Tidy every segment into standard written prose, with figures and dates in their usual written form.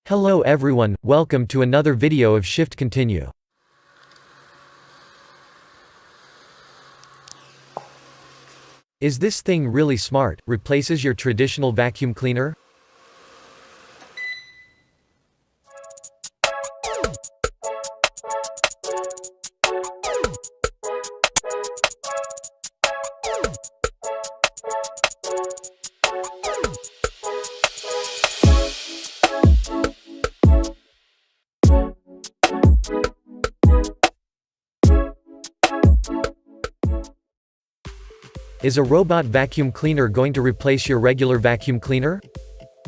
Hello everyone, welcome to another video of Shift Continue. Is this thing really smart? Replaces your traditional vacuum cleaner? Is a robot vacuum cleaner going to replace your regular vacuum cleaner?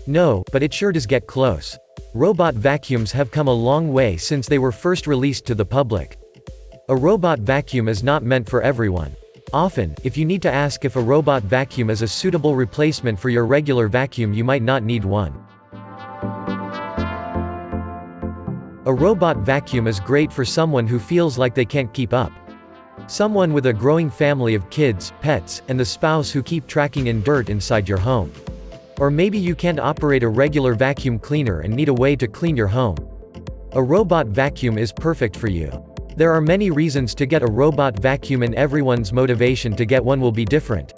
No, but it sure does get close. Robot vacuums have come a long way since they were first released to the public. A robot vacuum is not meant for everyone. Often, if you need to ask if a robot vacuum is a suitable replacement for your regular vacuum, you might not need one. A robot vacuum is great for someone who feels like they can't keep up. Someone with a growing family of kids, pets, and the spouse who keep tracking in dirt inside your home. Or maybe you can't operate a regular vacuum cleaner and need a way to clean your home. A robot vacuum is perfect for you. There are many reasons to get a robot vacuum and everyone's motivation to get one will be different.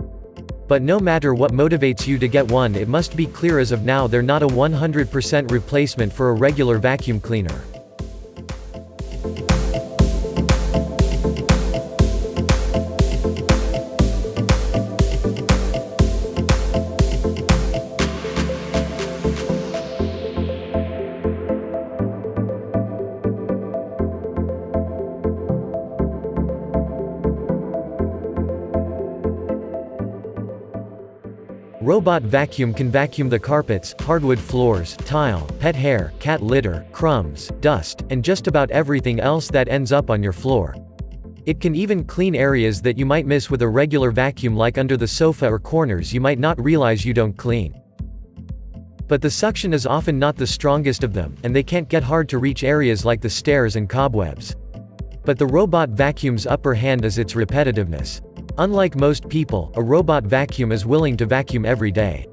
But no matter what motivates you to get one, it must be clear as of now they're not a 100% replacement for a regular vacuum cleaner. Robot vacuum can vacuum the carpets, hardwood floors, tile, pet hair, cat litter, crumbs, dust, and just about everything else that ends up on your floor. It can even clean areas that you might miss with a regular vacuum, like under the sofa or corners you might not realize you don't clean. But the suction is often not the strongest of them, and they can't get hard to reach areas like the stairs and cobwebs. But the robot vacuum's upper hand is its repetitiveness. Unlike most people, a robot vacuum is willing to vacuum every day.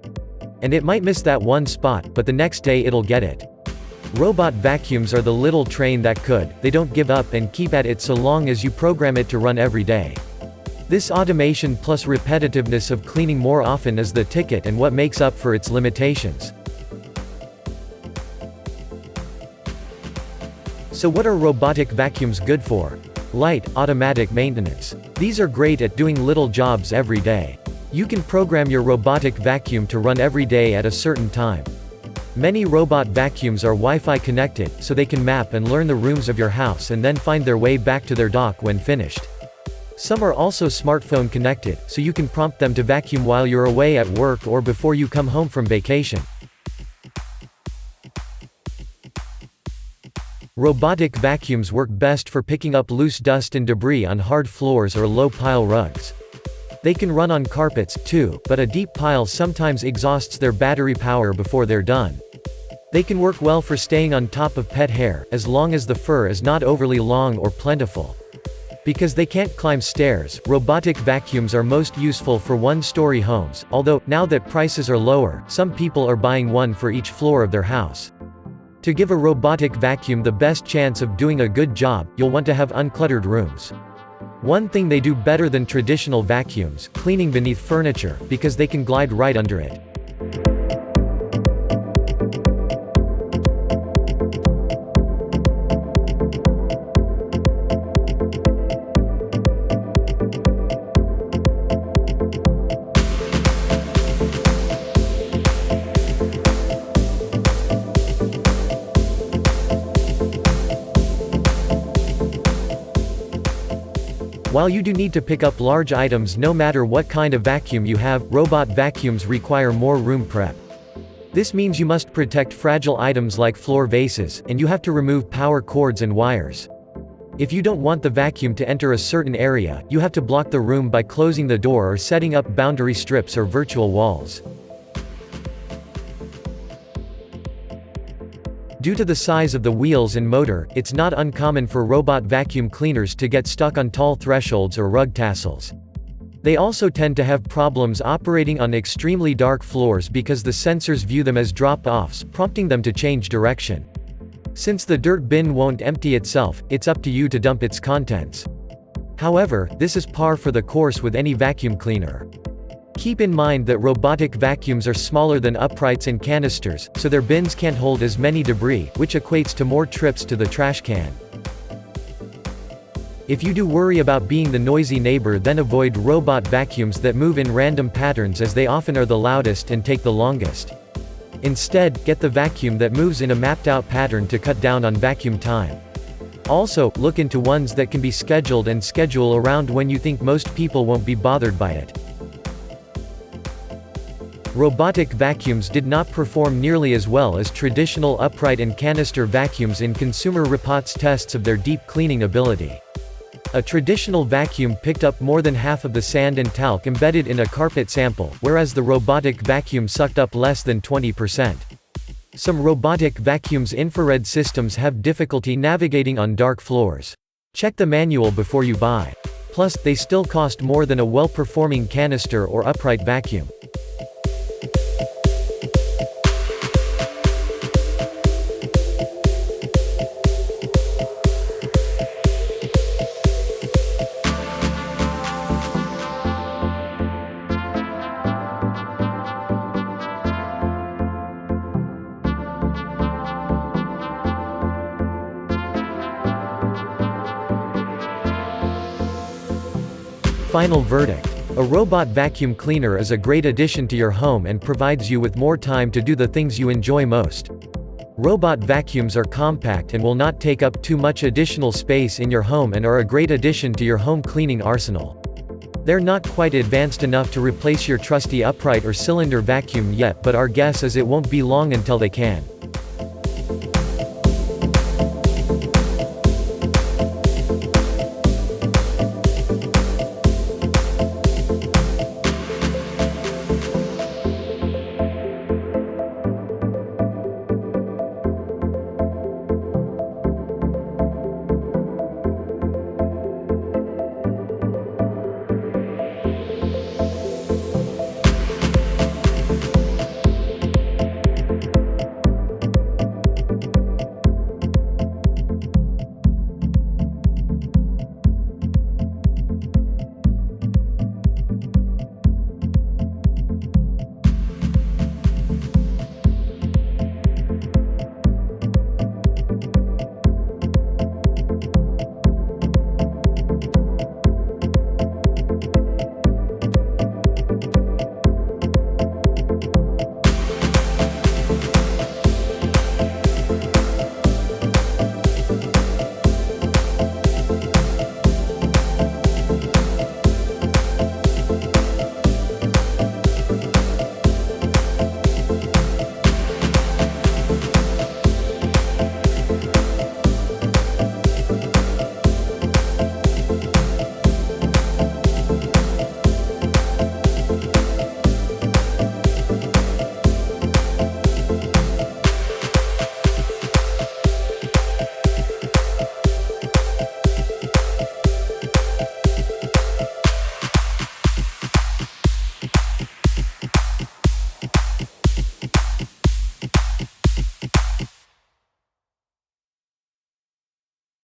And it might miss that one spot, but the next day it'll get it. Robot vacuums are the little train that could. They don't give up and keep at it so long as you program it to run every day. This automation plus repetitiveness of cleaning more often is the ticket and what makes up for its limitations. So what are robotic vacuums good for? Light, automatic maintenance. These are great at doing little jobs every day. You can program your robotic vacuum to run every day at a certain time. Many robot vacuums are Wi-Fi connected, so they can map and learn the rooms of your house and then find their way back to their dock when finished. Some are also smartphone connected, so you can prompt them to vacuum while you're away at work or before you come home from vacation. Robotic vacuums work best for picking up loose dust and debris on hard floors or low-pile rugs. They can run on carpets, too, but a deep pile sometimes exhausts their battery power before they're done. They can work well for staying on top of pet hair, as long as the fur is not overly long or plentiful. Because they can't climb stairs, robotic vacuums are most useful for one-story homes, although, now that prices are lower, some people are buying one for each floor of their house. To give a robotic vacuum the best chance of doing a good job, you'll want to have uncluttered rooms. One thing they do better than traditional vacuums, cleaning beneath furniture, because they can glide right under it. While you do need to pick up large items no matter what kind of vacuum you have, robot vacuums require more room prep. This means you must protect fragile items like floor vases, and you have to remove power cords and wires. If you don't want the vacuum to enter a certain area, you have to block the room by closing the door or setting up boundary strips or virtual walls. Due to the size of the wheels and motor, it's not uncommon for robot vacuum cleaners to get stuck on tall thresholds or rug tassels. They also tend to have problems operating on extremely dark floors because the sensors view them as drop-offs, prompting them to change direction. Since the dirt bin won't empty itself, it's up to you to dump its contents. However, this is par for the course with any vacuum cleaner. Keep in mind that robotic vacuums are smaller than uprights and canisters, so their bins can't hold as many debris, which equates to more trips to the trash can. If you do worry about being the noisy neighbor, then avoid robot vacuums that move in random patterns, as they often are the loudest and take the longest. Instead, get the vacuum that moves in a mapped-out pattern to cut down on vacuum time. Also, look into ones that can be scheduled and schedule around when you think most people won't be bothered by it. Robotic vacuums did not perform nearly as well as traditional upright and canister vacuums in consumer reports' tests of their deep cleaning ability. A traditional vacuum picked up more than half of the sand and talc embedded in a carpet sample, whereas the robotic vacuum sucked up less than 20%. Some robotic vacuums' infrared systems have difficulty navigating on dark floors. Check the manual before you buy. Plus, they still cost more than a well-performing canister or upright vacuum. Final verdict. A robot vacuum cleaner is a great addition to your home and provides you with more time to do the things you enjoy most. Robot vacuums are compact and will not take up too much additional space in your home and are a great addition to your home cleaning arsenal. They're not quite advanced enough to replace your trusty upright or cylinder vacuum yet, but our guess is it won't be long until they can.